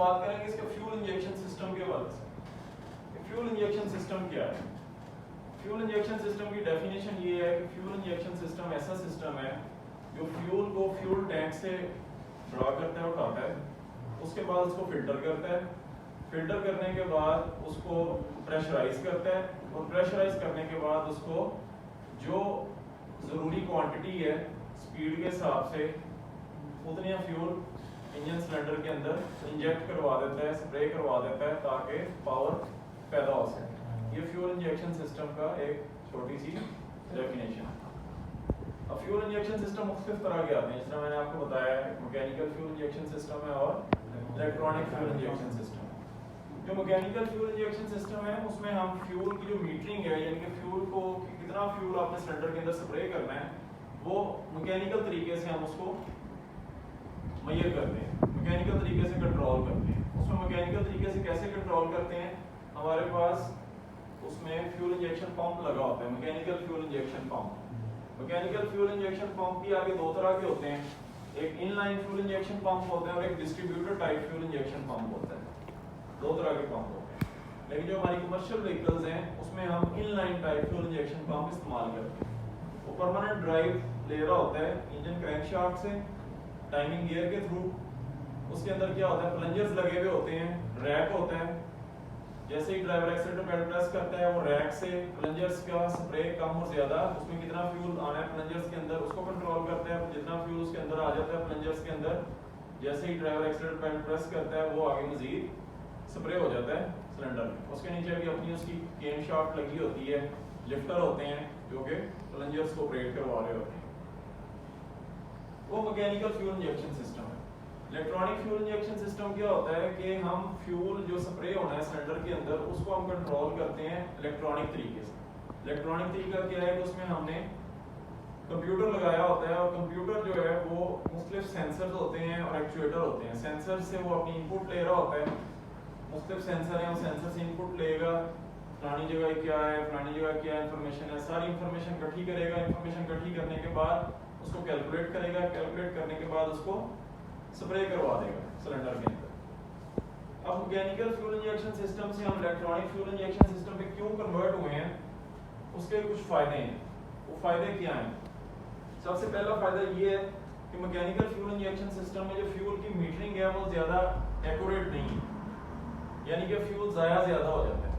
बात करेंगे इसके फ्यूल इंजेक्शन सिस्टम के हवाले से। फ्यूल इंजेक्शन सिस्टम क्या है? फ्यूल इंजेक्शन सिस्टम की डेफिनेशन ये है कि फ्यूल इंजेक्शन सिस्टम ऐसा सिस्टम है जो फ्यूल को फ्यूल टैंक से ड्रा करता है, उठाता है, उसके बाद उसको फिल्टर करता है, फिल्टर करने के बाद उसको प्रेशराइज करता है, और प्रेशराइज करने के बाद उसको जो ज़रूरी क्वांटिटी है स्पीड के हिसाब से उतनी फ्यूल इंजन सिलेंडर के अंदर इंजेक्ट करवा देता है, स्प्रे करवा देता है ताकि पावर पैदा हो सके। ये फ्यूल इंजेक्शन सिस्टम का एक छोटी सी डेफिनेशन है। अब फ्यूल इंजेक्शन सिस्टम मुख्तलिफ तरह के आते हैं, जिस तरह मैंने आपको बताया मैकेनिकल फ्यूल इंजेक्शन सिस्टम है और इलेक्ट्रॉनिक फ्यूल इंजेक्शन सिस्टम है। जो मैकेनिकल फ्यूल इंजेक्शन सिस्टम है उसमें हम फ्यूल की जो मीटरिंग है, यानी कि फ्यूल को कितना फ्यूल आपने सिलेंडर के अंदर स्प्रे करना है, वो मैकेनिकल तरीके से हम उसको मेजर करते हैं, मैकेनिकल तरीके से कंट्रोल करते हैं। उसमें मैकेनिकल तरीके से कैसे कंट्रोल करते हैं? हमारे पास उसमें फ्यूल इंजेक्शन पंप लगा होता है, mechanical fuel injection pump. Mechanical fuel injection pump भी आगे दो तरह के होते हैं, एक इनलाइन फ्यूल इंजेक्शन पंप होता है और एक distributor type fuel injection pump होता है। दो तरह के पंप होते हैं, लेकिन जो हमारी कमर्शियल व्हीकल्स हैं उसमें हम inline type fuel injection pump इस्तेमाल करते हैं। वो परमानेंट ड्राइव ले रहा होता है इंजन क्रैंकशाफ्ट से टाइमिंग गियर के थ्रू। उसके अंदर क्या होता है, प्लंजर्स लगे हुए होते हैं, रैक होता है। जैसे ही ड्राइवर एक्सीलरेटर पैडल प्रेस करता है वो रैक से प्लंजर्स का स्प्रे कम और ज्यादा, उसमें कितना फ्यूल आना है प्लंजर्स के अंदर उसको कंट्रोल करता है। जितना फ्यूल उसके अंदर आ जाता है प्लंजर्स के अंदर, जैसे ही ड्राइवर एक्सीलरेटर पैडल प्रेस करता है वो आगे मजीद स्प्रे हो जाता है सिलेंडर में। उसके नीचे भी अपनी उसकी केम शाफ्ट लगी होती है, लिफ्टर होते हैं जो कि प्लंजर्स को ऑपरेट करवा रहे होते हैं। वो मैकेनिकल फ्यूल इंजेक्शन सिस्टम है। इलेक्ट्रॉनिक फ्यूल इंजेक्शन सिस्टम क्या होता है कि हम फ्यूल जो स्प्रे होना है सिलेंडर के अंदर उसको हम कंट्रोल करते हैं इलेक्ट्रॉनिक तरीके से। इलेक्ट्रॉनिक तरीका क्या है कि उसमें हमने कंप्यूटर लगाया होता है, और कंप्यूटर जो है वो मुख्तलिफ सेंसर्स होते हैं और एक्चुएटर होते हैं। सेंसर से वो अपनी इनपुट ले रहा होता है, मुख्तलिफ सेंसर हैं, वो सेंसर से इनपुट लेगा, फलानी जगह क्या है, फलानी जगह क्या इंफॉर्मेशन है, सारी इंफॉर्मेशन इकट्ठी करेगा। इंफॉर्मेशन इकट्ठी करने के बाद उसको कैलकुलेट करेगा, कैलकुलेट करने के बाद उसको स्प्रे करवा देगा सिलेंडर के अंदर। अब मैकेनिकल फ्यूल इंजेक्शन सिस्टम से हम इलेक्ट्रॉनिक फ्यूल इंजेक्शन सिस्टम पे क्यों कन्वर्ट हुए हैं, उसके कुछ फायदे हैं। वो फायदे क्या हैं? सबसे पहला फायदा ये है कि मैकेनिकल फ्यूल इंजेक्शन सिस्टम में जो फ्यूल की मीटरिंग है वो ज्यादा एक्यूरेट नहीं है, यानी कि फ्यूल जाया ज्यादा हो जाता है।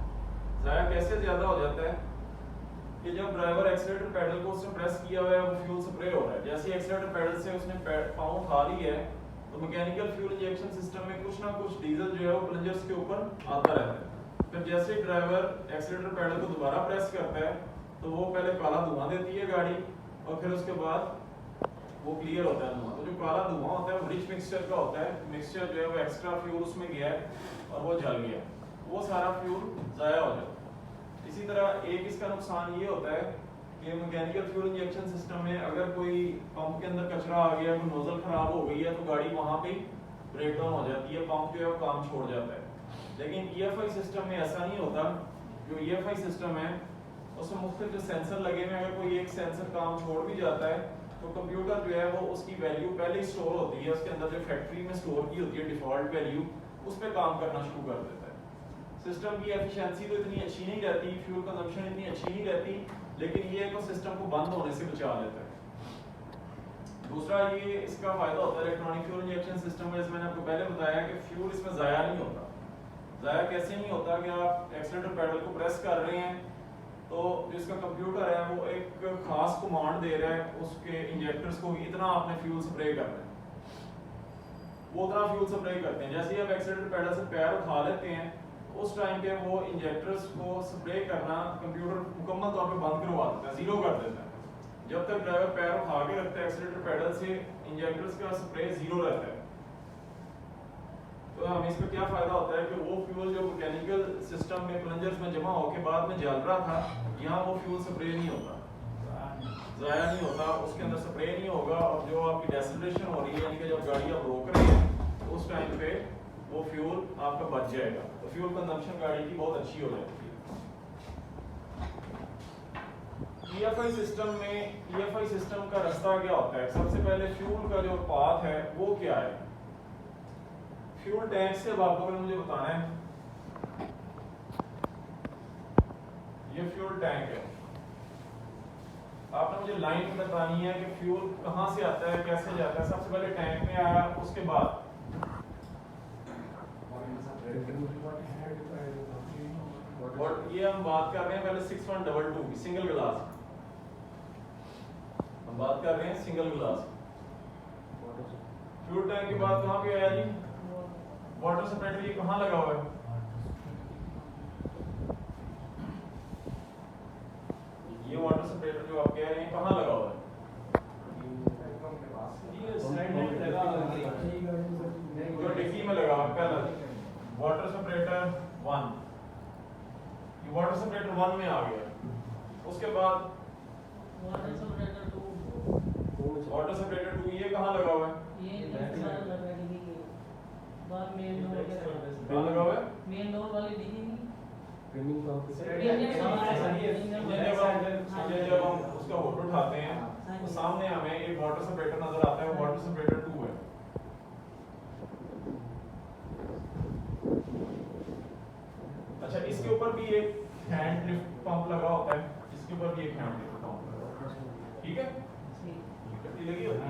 जाया कैसे ज्यादा हो जाता है कि जब ड्राइवर एक्सीलरेटर पैडल को उसने प्रेस किया हुआ है वो फ्यूल स्प्रे हो रहा है, जैसे ही एक्सीलरेटर पैडल से उसने पाँव उठा ली है तो मैकेनिकल फ्यूल इंजेक्शन सिस्टम में कुछ ना कुछ डीजल जो है वो प्लंजर्स के ऊपर आता रहता है। फिर जैसे ही ड्राइवर एक्सीलरेटर पैडल को दोबारा प्रेस करता है तो वो पहले काला धुआं देती है गाड़ी, और फिर उसके बाद वो क्लियर होता है धुआं। तो जो काला धुआं होता है वो रिच मिक्सचर का होता है, मिक्सचर जो है वो एक्स्ट्रा फ्यूल उसमें गया है और वो जल गया, वो सारा फ्यूल जाया हो जाता है। इसी तरह एक इसका नुकसान ये होता है कि मैकेनिकल फ्यूल इंजेक्शन सिस्टम में अगर कोई पंप के अंदर कचरा आ गया, कोई नोजल खराब हो गई है तो गाड़ी वहां पे ब्रेक डाउन हो जाती है, पंप जो है वो काम छोड़ जाता है। लेकिन ईएफआई सिस्टम में ऐसा नहीं होता। जो ईएफआई सिस्टम है उसमें मुख्तलिफ जो सेंसर लगे हुए हैं, अगर कोई एक सेंसर काम छोड़ भी जाता है तो कंप्यूटर जो है वो उसकी वैल्यू पहले ही स्टोर होती है, उसके अंदर जो फैक्ट्री में स्टोर की होती है डिफॉल्ट वैल्यू, उस पर काम करना शुरू कर देता है। सिस्टम की एफिशिएंसी तो इतनी अच्छी नहीं रहती, फ्यूल कंजम्पशन इतनी अच्छी नहीं रहती, लेकिन ये को सिस्टम को बंद होने से बचा लेता है। दूसरा ये इसका फायदा होता है इलेक्ट्रॉनिक फ्यूल इंजेक्शन सिस्टम में, जैसे मैंने आपको पहले बताया कि फ्यूल इसमें जाया नहीं होता। जाया कैसे नहीं होता कि आप एक्सीलरेटर पैडल को प्रेस कर रहे हैं तो जिसका कंप्यूटर है वो एक खास कमांड दे रहा है उसके इंजेक्टर्स को, इतना आपने फ्यूल स्प्रे करना है, वो उतना फ्यूल स्प्रे करते हैं। जैसे ही आप एक्सीलरेटर पैडल से पैर उठा लेते हैं उस टाइम पे वो इंजेक्टर्स को स्प्रे करना कंप्यूटर मुकम्मल तौर पे बंद करवा देता है, जीरो कर देता है। जब तक ड्राइवर पैर उठा के रखता है एक्सीलरेटर पैडल से, इंजेक्टर्स का स्प्रे जीरो रहता है। तो हमें इसका क्या फायदा होता है कि वो फ्यूल जो मैकेनिकल सिस्टम में प्लंजर्स में जमा होकर बाद में जल रहा था, यहाँ वो फ्यूल स्प्रे नहीं होता, जाया नहीं होता, उसके अंदर स्प्रे नहीं होगा, और जो आपकी डेसिलेशन हो रही है यानी कि जब गाड़ी आप रोक रहे हैं तो उस टाइम पे वो फ्यूल आपका बच जाएगा। तो फ्यूल कंजम्पशन गाड़ी की बहुत अच्छी हो जाती है। ईएफआई सिस्टम में ईएफआई सिस्टम का रास्ता क्या होता है? सबसे पहले फ्यूल का जो पाथ है वो क्या है? फ्यूल टैंक से अब आपको अगर मुझे बताना है, ये फ्यूल टैंक है, आपने मुझे लाइन बतानी है कि फ्यूल कहाँ से आता है, कैसे जाता है। सबसे पहले टैंक में आया, उसके बाद और ये हम बात कर रहे हैं पहले 6122 की सिंगल ग्लास, हम बात कर रहे हैं सिंगल ग्लास। फ्यूल टैंक के बाद कहाँ पे आया जी, वाटर सेपरेटर। ये कहाँ लगा हुआ है, ये वाटर सेपरेटर जो आप कह रहे हैं कहाँ लगा हुआ है, जो डिक्की में लगा हुआ है। पहला वाटर सेपरेटर 1, ये वाटर सेपरेटर 1 में आ गया। उसके बाद वाटर सेपरेटर 2, ये कहाँ लगा हुआ है, कहाँ लगा हुआ है, मेन डोर वाली डिग्गी जब हम उसका होल्ड उठाते हैं तो सामने हमें एक वाटर सेपरेटर नजर आता है, वाटर सेपरेटर 2 है। अच्छा, इसके ऊपर भी एक हैंड लिफ्ट पंप लगा होता है, इसके ऊपर भी एक हैंड लिफ्ट पंप लगा होता है, ठीक है, कट्टी लगी होती है।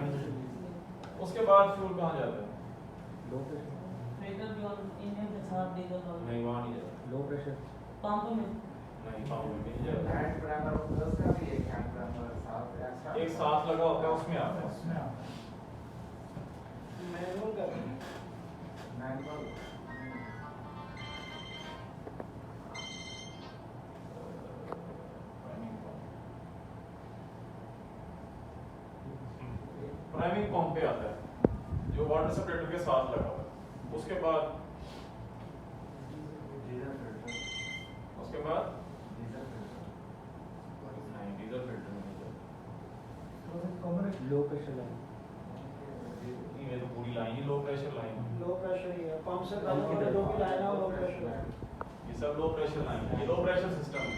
उसके बाद फ्यूल कहाँ जाता है, प्रेशर जो इंजन के साथ डीजल वाला नहीं वहाँ नहीं जाता, लो प्रेशर पंप में नहीं पंप में नहीं जाता, हैंड प्राइमर प्लस का भी एक हैंड प्राइमर साथ एक्स्ट्रा एक साथ लगा होता है, उसमें आता है। मैनुअल का मैनुअल प्राइमिंग पंप पे आता है जो वाटर सेपरेटर के साथ लगा हुआ है। उसके बाद डीजल फिल्टर उसके बाद डीजल फिल्टर नहीं, डीजल फिल्टर नहीं जाता, लो प्रेशर लाइन नहीं, ये तो पूरी लाइन ही लो प्रेशर लाइन है। लो प्रेशर ही है, पंप से कम होने दो की लाइन है लो प्रेशर है। ये सब लो प्रेशर लाइन है, ये लो प्रेशर सिस्टम है,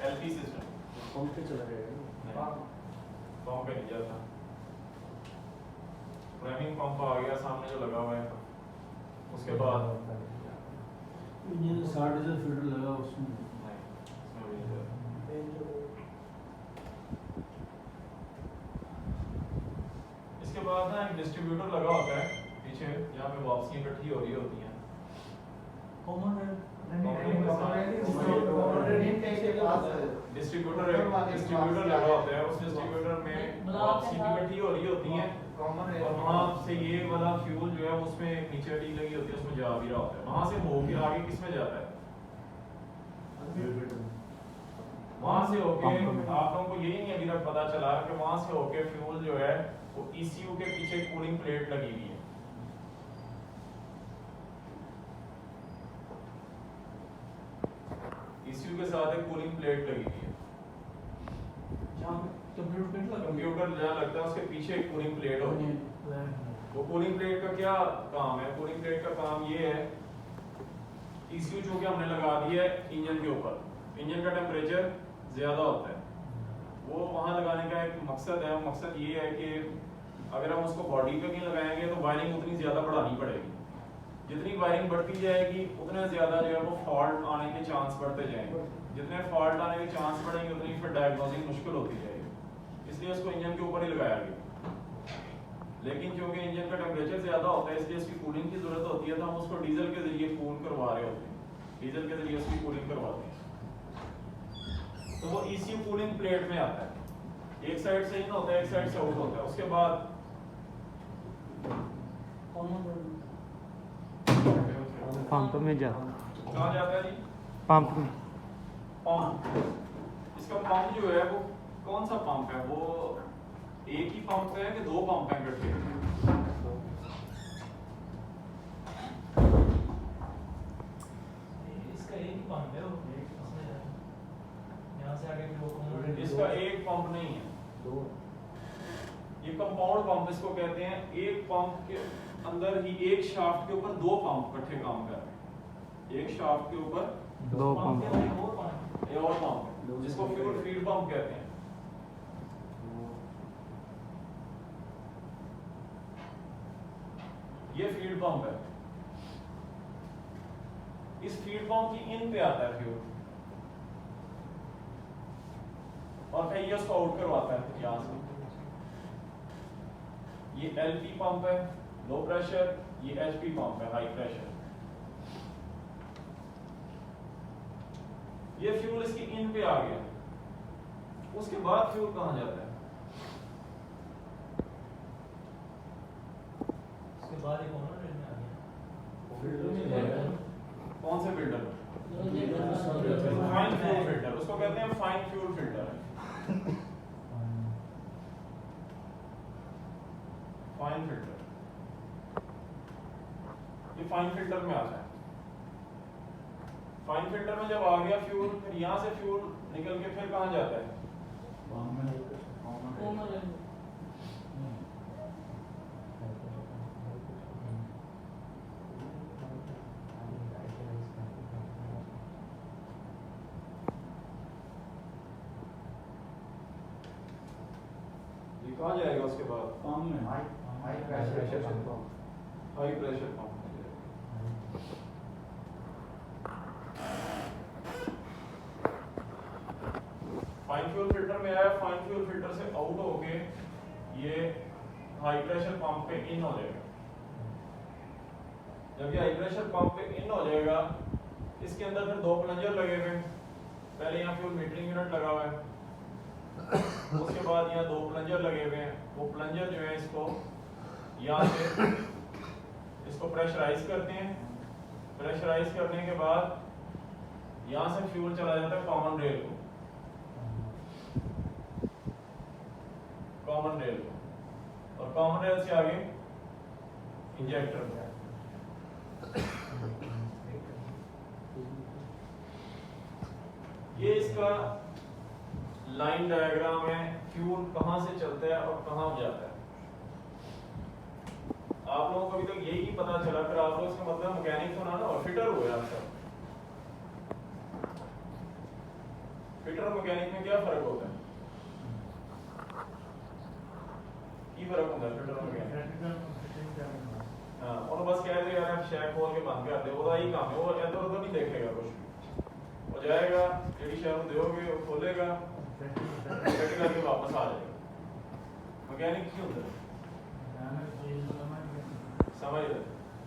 एलपी सिस्टम। पंप पे चला जाएगा पंप पे नहीं जाता, प्राइमिंग पंप आ गया सामने जो लगा हुआ है। उसके बाद इंजन 60 डीजल फिल्टर लगा उसमें। नहीं, इसमें भी नहीं जाता। इसके बाद ना एक डिस्ट्रीब्यूटर लगा होता है पीछे, जहाँ पे वापसी इकट्ठी हो रही होती हैं। डिस्ट्रीब्यूटर लगा होता है, उस डिस्ट्रीब्यूटर में वापसी इकट्ठी हो रही होती हैं, कॉमन और वहाँ से ये वाला फ्यूल जो है उसमें एक नीचे टी लगी होती है, उसमें जा भी रहा होता है। वहाँ से होके आगे किस में जाता है, वहाँ से होके आप लोगों को यही नहीं अभी तक पता चला कि वहाँ से होके फ्यूल जो है वो ECU के पीछे कूलिंग प्लेट लगी हुई है। ECU के साथ एक कूलिंग प्लेट लगी हुई है, कंप्यूटर जहाँ लगता है उसके पीछे एक कूलिंग प्लेट होती है। वो कूलिंग प्लेट का क्या काम है, कूलिंग प्लेट का काम ये है, ECU जो कि हमने लगा दिया है इंजन के ऊपर, इंजन का टेम्परेचर ज्यादा होता है, वो वहाँ लगाने का एक मकसद है। मकसद ये है कि अगर हम उसको बॉडी पे नहीं लगाएंगे तो वायरिंग उतनी ज्यादा बढ़ानी पड़ेगी, जितनी वायरिंग बढ़ती जाएगी उतने ज्यादा जो है वो फॉल्ट आने के चांस बढ़ते जाएंगे, जितने फॉल्ट आने के चांस बढ़ेंगे उतनी फिर डायग्नोसिस मुश्किल होती जाएगी, इसलिए उसको इंजन के ऊपर ही लगाया गया। लेकिन क्योंकि इंजन का टेम्परेचर ज्यादा होता है इसलिए इसकी कूलिंग की जरूरत होती है, तो हम उसको डीजल के जरिए कूल करवा रहे होते हैं, डीजल के जरिए उसकी कूलिंग करवाते हैं। तो वो ECU कूलिंग प्लेट में आता है, एक साइड से इन होता है, एक साइड से आउट होता है। उसके बाद पंप में जा कहाँ जाता है जी, पंप में पंप। इसका पंप जो है वो कौन सा पंप है, वो एक ही पंप है कि दो पंप हैं इकट्ठे, इसका एक ही पंप है, वो यहाँ से आगे भी इसका एक पंप नहीं है, दो ये कंपाउंड पंप इसको कहते हैं। एक पंप के अंदर ही एक शाफ्ट के ऊपर दो पंप इकट्ठे काम कर रहे हैं, एक शाफ्ट के ऊपर दो पंप ये और पंप है जिसको फ्यूल फीड पंप कहते हैं। ये फीड पंप है, इस फीड पंप की इन पे आता है फ्यूल और फिर ये उसको आउट करवाता है यहाँ से। ये एलपी पंप है लो प्रेशर, ये एचपी पंप है हाई प्रेशर। ये फ्यूल इसकी इन पे आ गया, उसके बाद फ्यूल कहाँ जाता है? उसके बाद एक और ट्रेन में आ गया फिल्टर में जाएगा। कौन से फिल्टर? जो फाइन फ्यूल फिल्टर, उसको कहते हैं फाइन फ्यूल फिल्टर है। फाइन फिल्टर, ये फाइन फिल्टर में आता है। फाइन फिल्टर में जब आ गया फ्यूल, फिर यहाँ से फ्यूल निकल के फिर कहाँ जाता है? ये कहाँ जाएगा उसके बाद? पंप में high pressure pump. High pressure pump में जाएगा। फाइन फ्यूल फिल्टर में आया, फाइन फ्यूल फिल्टर से आउट होके ये हाई प्रेशर पंप पे इन हो जाएगा। जब ये हाई प्रेशर पंप पे इन हो जाएगा, इसके अंदर फिर दो प्लंजर लगे हुए हैं। पहले यहाँ फ्यूल मीटरिंग यूनिट लगा हुआ है, उसके बाद यहाँ दो प्लंजर लगे हुए हैं। वो प्लंजर जो है इसको यहाँ से इसको प्रेशराइज करते हैं। प्रेशराइज करने के बाद यहाँ से फ्यूल चला जाता है कॉमन रेल को, कॉमन रेल को, और कॉमन रेल से आगे इंजेक्टर में। ये इसका लाइन डायग्राम है, फ्यूल कहां से चलता है और कहां जाता है। आप लोगों को अभी तक यही नहीं पता चला, फिर आप लोग इसका मतलब मैकेनिक होना ना और फिटर हुए आप सब। फिटर और मैकेनिक में क्या फर्क होता है? की फर्क होता है फिटर और मैकेनिक? हाँ, और बस कह दे यार शैक खोल के बंद कर दे, वो ही काम है। वो इधर उधर नहीं देखेगा कुछ भी, वो जाएगा जेडी शहर दोगे वो खोलेगा सेट करके वापस आ जाएगा। मैकेनिक क्यों होता है? समझ रहे?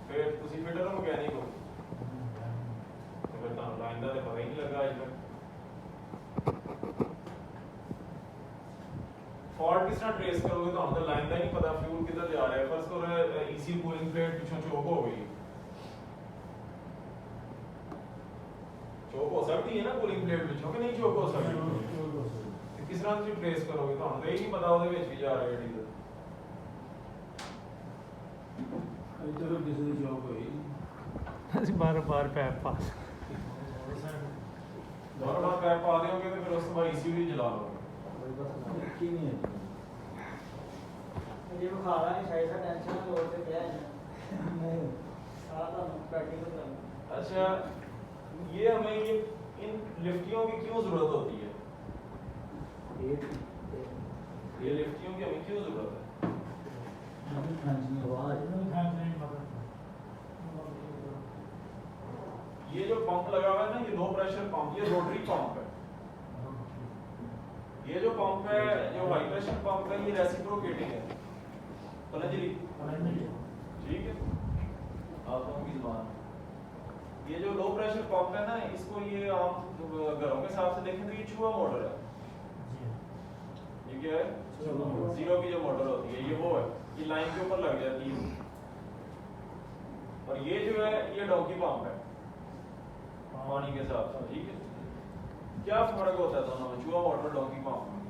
फिर तुसी फिटर और मैकेनिक हो, तो फिर तो लाइन का पता ही नहीं लगा अज तक। फॉल्ट किस तरह ट्रेस करोगे? तो तो लाइन का ही नहीं पता फ्यूल किधर जा रहा है। फर्स्ट करो ईसी कूलिंग प्लेट पिछों चोक हो गई, चोक हो सकती है ना कूलिंग प्लेट पिछों, कि नहीं चोक हो सकती? किस तरह तुम ट्रेस करोगे? तो ये नहीं पता ਉਹਦੇ ਵਿੱਚ ਵੀ ਜਾ ਰਿਹਾ ਹੈ ਡੀਜ਼ਲ। चलो किसी की जॉब हुई ਅਸੀਂ ਬਾਰ-ਬਾਰ ਪੈਪ ਪਾਸ बार-बार पैप पा दोगे तो फिर उसके बाद ईसी भी जला लोगे। की नहीं है ये बुखा रहा है शायद सा टेंशन है लोड पे क्या है नहीं सारा तो प्रैक्टिकल करना। अच्छा, ये हमें ये इन लिफ्टियों की क्यों जरूरत होती है? ये लिफ्टियों की हमें क्यों जरूरत है? ये जो पंप लगा हुआ है ना, ये लो प्रेशर पंप, ये रोटरी पंप है। ये जो पंप है, जो हाई प्रेशर पंप है, ये रेसिप्रोकेटिंग है। पलंजरी, ठीक है, आप लोगों की जुबान। ये जो लो प्रेशर पंप है ना, इसको ये आम घरों के हिसाब से देखें तो ये छुआ मोटर है। ये क्या है? जीरो की जो मोटर होती है, ये वो है, ये लाइन के ऊपर लग जाती है। और ये जो है, ये डॉगी पंप है पानी के हिसाब से, ठीक है। क्या फर्क होता है दोनों में, चूहा मोटर डॉगी पंप में?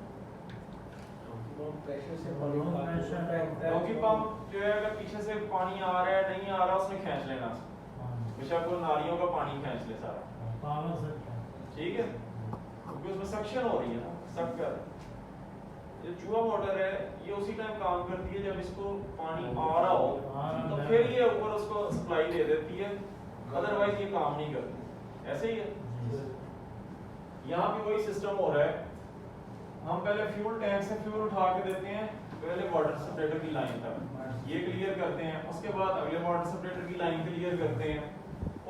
डॉगी पंप जो है, अगर पीछे से पानी आ रहा है नहीं आ रहा, उसने खींच लेना, बेशक वो नालियों का पानी खींच ले सारा, ठीक है, क्योंकि उसमें सक्शन हो रही है ना, सक कर। ये चूहा मोटर है, ये उसी टाइम काम करती है जब इसको पानी आ रहा हो, तो फिर ये ऊपर उसको सप्लाई दे देती है, अदरवाइज ये काम नहीं करती। ऐसे ही है, यहाँ भी वही सिस्टम हो रहा है। हम पहले फ्यूल टैंक से फ्यूल उठा के देते हैं, पहले वाटर सप्रेटर की लाइन तक ये क्लियर करते हैं, उसके बाद अगले वाटर सप्रेटर की लाइन क्लियर करते हैं,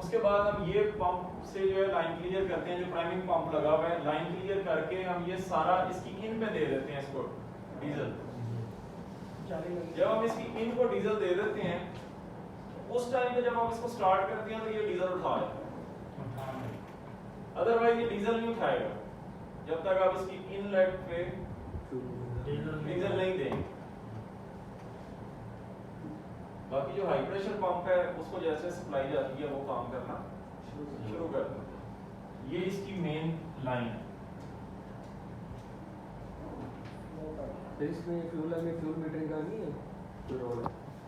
उसके बाद हम ये पंप से जो है लाइन क्लियर करते हैं, जो प्राइमिंग पंप लगा हुआ है, लाइन क्लियर करके हम ये सारा इसकी इन पे दे देते हैं इसको डीजल। जब हम इसकी इन को डीजल दे देते हैं, उस टाइम पे जब हम इसको स्टार्ट करते हैं तो ये डीजल उठा लेता है, अदरवाइज ये डीजल नहीं उठाएगा जब तक आप इसकी इनलेट पे डीजल नहीं देंगे। बाकी जो हाई प्रेशर पंप है उसको जैसे सप्लाई जाती है वो काम करना शुरू कर देता है। ये इसकी मेन लाइन है। तो इसमें फ्यूल मीटरिंग का नहीं है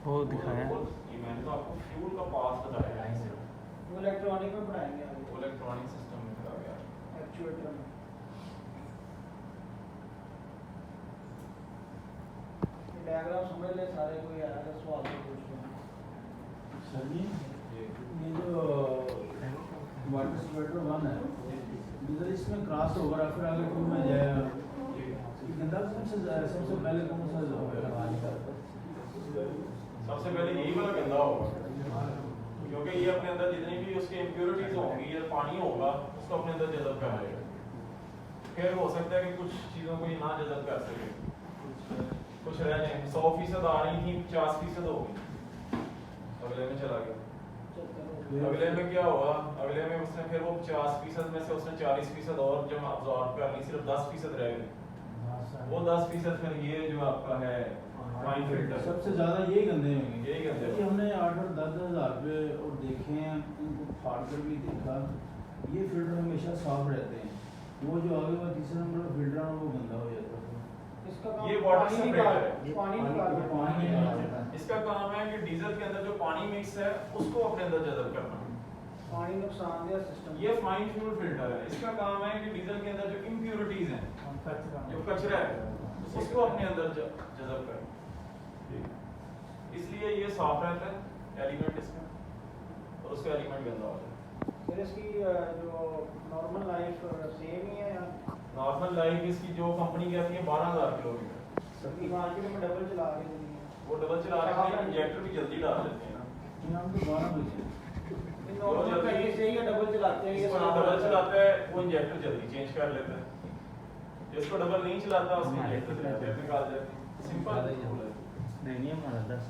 वो दिखाया है। ये मैंने तो आपको फ्यूल का पास बताया है, वो इलेक्ट्रॉनिक में पढ़ाएंगे आगे, वो इलेक्ट्रॉनिक सिस्टम में करा गया। एक्चुएटर में। ये डायग्राम समझ ले सारे, कोई अगर सवाल तो पूछ लो। सर जी, ये जो वाटर स्प्रेडर 1 है, डीजल इसमें क्रॉस ओवर फिर आगे टू में जाएगा, गंदा सबसे पहले कौन सा होगा? सबसे पहले यही वाला गंदा होगा, क्योंकि ये अपने अंदर जितनी भी उसके इम्प्योरिटीज होंगी या पानी होगा उसको अपने अंदर जज़ब कर लेगा। फिर हो सकता है कि कुछ चीज़ों को ये ना जज़ब कर सके, कुछ रह जाए। 100% आ रही थी, 50% होगी, अगले में चला गया। अगले में क्या हुआ, अगले में उसने फिर वो 50% में से उसने 40% और जब अब्जॉर्ब कर ली, सिर्फ 10% रह गई। वो 10% फिर ये जो आपका है फाइन फिल्टर, सबसे ज़्यादा यही गंदे होंगे। यही गंदे कि हमने 8-10 हज़ार रुपये और देखे हैं, उनको फाड़ कर भी देखा, ये फिल्टर हमेशा साफ रहते हैं। वो जो आगे वाला तीसरा नंबर का फिल्टर है वो गंदा हो जाता है। इसका काम ये वाटर पानी सेपरेटर निकाल, है। पानी निकाल के पानी निकालता है। इसका काम है कि डीजल के अंदर जो पानी मिक्स है उसको अपने अंदर जज़ब करना। पानी नुकसानदेह सिस्टम। ये फाइन फ्यूल फिल्टर है। इसका काम है कि डीजल के अंदर जो इम्प्योरिटीज हैं, जो कचरा है, उसको अपने अंदर जज़ब करना। इसलिए ये साफ रहता है एलिमेंट इसका, और उसका एलिमेंट गंदा हो जाता है। फिर इसकी जो नॉर्मल लाइफ सेम ही है या नॉर्मल लाइफ इसकी जो कंपनी कहती है 12,000 किलोमीटर, सबकी मार्केट में डबल चला रही है? वो डबल चला रहे हैं, इंजेक्टर भी जल्दी डाल देते हैं ना। हम तो 12 बजे नॉर्मल पहले से ही डबल चलाते हैं, ये इसको जो डबल चलाता है वो इंजेक्टर जल्दी चेंज कर लेता है, जिसको डबल नहीं चलाता उसको इंजेक्टर से जाते हैं, निकाल देते हैं। सिंपल है। नहीं हमारा 10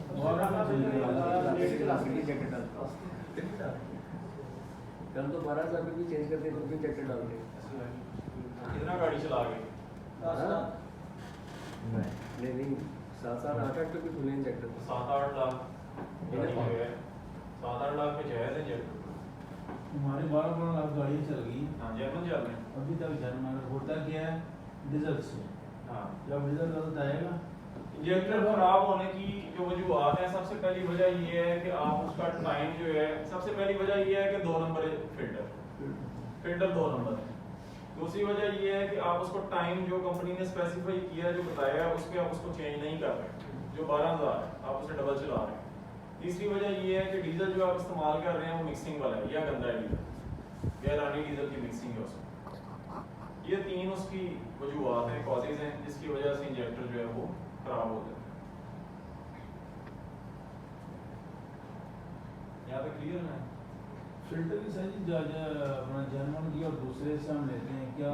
कल तो 12,000 भी चेंज करते तो भी इंजेक्टर डालते। कितना गाड़ी चला गए? नहीं 7-8 पे भी खुले इंजेक्टर। 7-8 लाख गाड़ी जो है, 7-8 लाख पे जायज़ है इंजेक्टर। हमारे 12 लाख गाड़ियाँ चल गई। हाँ, जर्मन चल रहे हैं। अभी तक जर्मन होता क्या है डीजल से, हाँ, जब डीजल गलत आएगा इंजेक्टर खराब होने की जो वजूहत है, सबसे पहली वजह ये है कि आप उसका टाइम जो है, सबसे पहली वजह ये है कि 2 नंबर फिल्टर 2 नंबर है। दूसरी वजह ये है कि आप उसको टाइम जो कंपनी ने स्पेसिफाई किया है, जो बताया है, उस पर आप उसको चेंज नहीं कर रहे, जो 12,000 है आप उसे डबल चला रहे हैं। तीसरी वजह ये है कि डीजल जो आप इस्तेमाल कर रहे हैं वो मिक्सिंग वाला है या गंदा है डीजल, या ईरानी डीजल की मिक्सिंग है उसमें। ये 3 उसकी वजूहत हैं, कॉजेज हैं, जिसकी वजह से इंजेक्टर जो है वो खराब हो जाता है। यहाँ तक क्लियर है? फिल्टर की साइज जर्मन की और दूसरे से हम लेते हैं क्या